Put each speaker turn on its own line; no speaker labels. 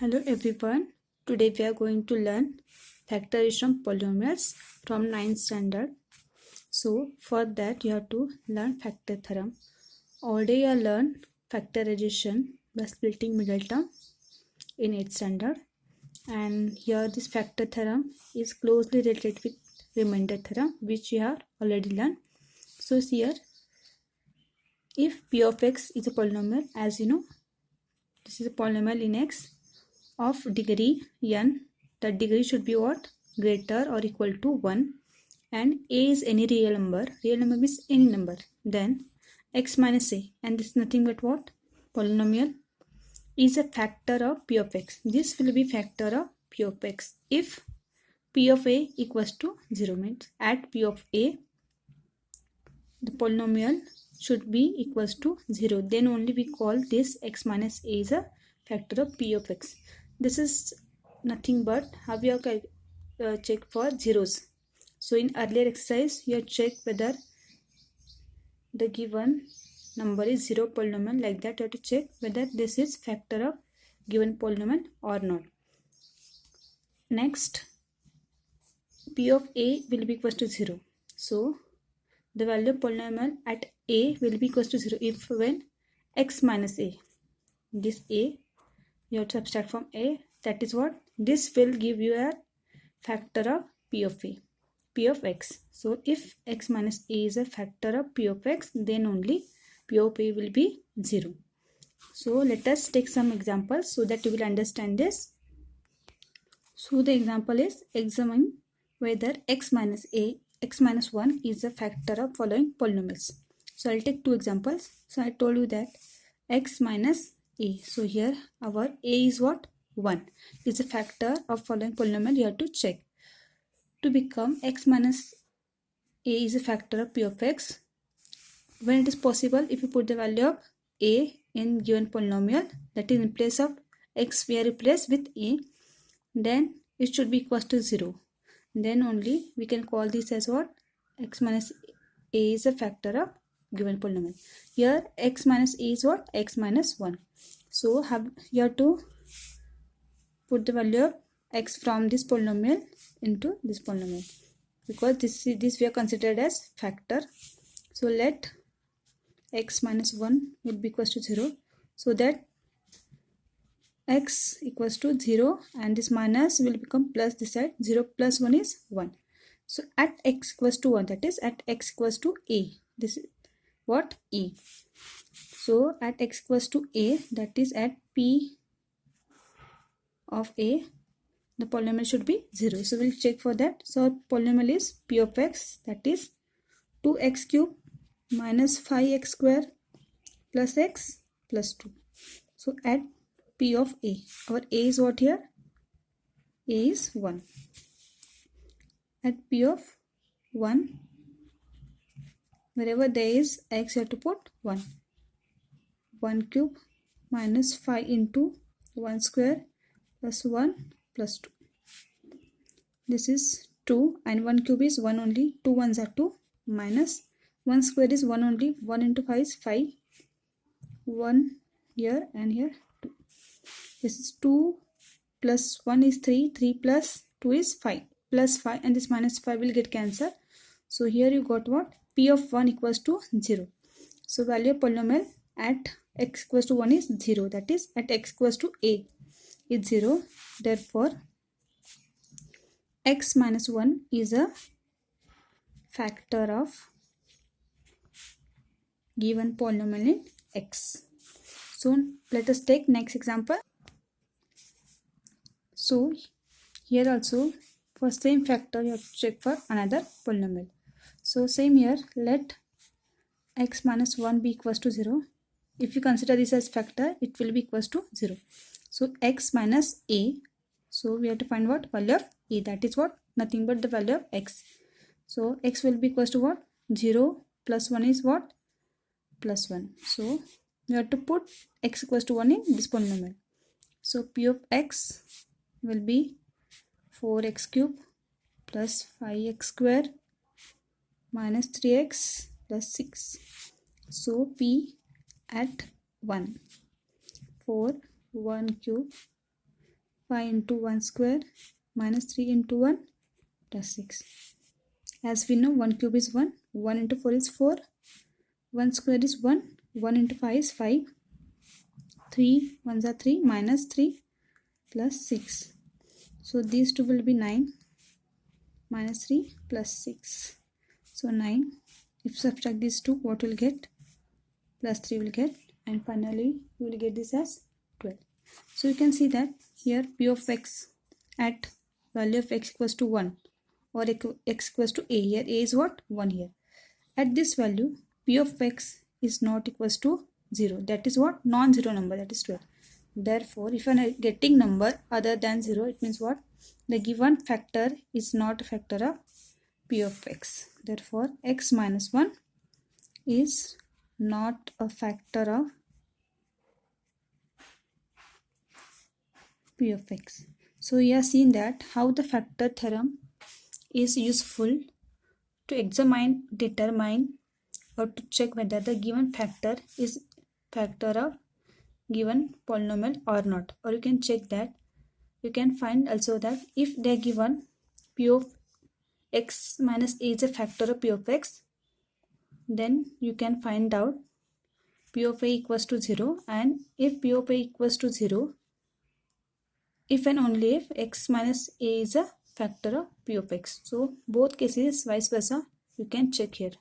Hello everyone. Today we are going to learn factorization polynomials from 9th standard. So for that you have to learn factor theorem. Already you learned factorization by splitting middle term in 8th standard, and here this factor theorem is closely related with remainder theorem which you have already learned. So here, if p of x is a polynomial, as you know, this is a polynomial in x of degree n, the degree should be what? Greater or equal to 1, and a is any real number means any number, then x minus a, and this is nothing but what? Polynomial is a factor of p of x. This will be factor of p of x if p of a equals to 0, means at p of a the polynomial should be equals to 0, then only we call this x minus a is a factor of p of x. This is nothing but how we have check for zeros. So in earlier exercise you have checked whether the given number is 0 polynomial, like that you have to check whether this is factor of given polynomial or not. Next, p of a will be equal to 0. So the value of polynomial at a will be equal to 0 if when x minus a, this a you have to subtract from a, that is what? This will give you a factor of p of a, p of x. So if x minus a is a factor of p of x, then only p of a will be 0. So let us take some examples so that you will understand this. So the example is, examine whether x minus 1 is a factor of following polynomials. So I'll take two examples. So I told you that x minus a. So here our a is what? 1. Is a factor of following polynomial. You have to check. To become x minus a is a factor of p of x, when it is possible, if you put the value of a in given polynomial, that is in place of x we are replaced with a, then it should be equal to 0. Then only we can call this as what? X minus a is a factor of given polynomial. Here x minus a is what? X minus 1. So you have to put the value of x from this polynomial into this polynomial, because this we are considered as factor. So let x minus 1 will be equal to 0, so that x equals to 0 and this minus will become plus this side. 0 plus 1 is 1. So at x equals to 1, that is at x equals to a, this is what? E. So at x equals to a, that is at p of a, the polynomial should be 0. So we'll check for that. So polynomial is p of x, that is 2x cube minus 5x square plus x plus 2. So at p of a, our a is what here? A is 1. At p of 1, wherever there is x, you have to put 1. 1 cube minus 5 into 1 square plus 1 plus 2. This is 2 and 1 cube is 1 only. 2 ones are 2, minus 1 square is 1 only. 1 into 5 is 5. 1 here and here 2. This is 2 plus 1 is 3. 3 plus 2 is 5. Plus 5, and this minus 5 will get cancelled. So here you got what? P of 1 equals to 0. So value of polynomial at x equals to 1 is 0. That is at x equals to a is 0. Therefore x minus 1 is a factor of given polynomial in x. So let us take next example. So here also for same factor you have to check for another polynomial. So same here, let x minus 1 be equals to 0. If you consider this as factor, it will be equals to 0. So x minus a, so we have to find what? Value of a, that is what? Nothing but the value of x. So x will be equals to what? 0 plus 1 is what? Plus 1. So we have to put x equals to 1 in this polynomial. So p of x will be 4x cube plus 5x square minus 3x plus 6. So p at 1, 4, 1 cube 5 into 1 square minus 3 into 1 plus 6. As we know, 1 cube is 1, 1 into 4 is 4, 1 square is 1, 1 into 5 is 5, 3 1s are 3, minus 3 plus 6. So these two will be 9, minus 3 plus 6. So 9. If you subtract these two, what will get? Plus 3 will get, and finally you will get this as 12. So you can see that here p of x at value of x equals to 1 or x equals to a. Here a is what? 1 here. At this value p of x is not equals to 0. That is what? Non-zero number, that is 12. Therefore, if you are getting number other than 0, it means what? The given factor is not a factor of p of x. Therefore, x minus 1 is not a factor of p of x. So we have seen that how the factor theorem is useful to examine, determine, or to check whether the given factor is factor of given polynomial or not. Or you can check that, you can find also that if they are given p of x minus a is a factor of p of x, then you can find out p of a equals to 0, and if p of a equals to 0, if and only if x minus a is a factor of p of x. So both cases vice versa you can check here.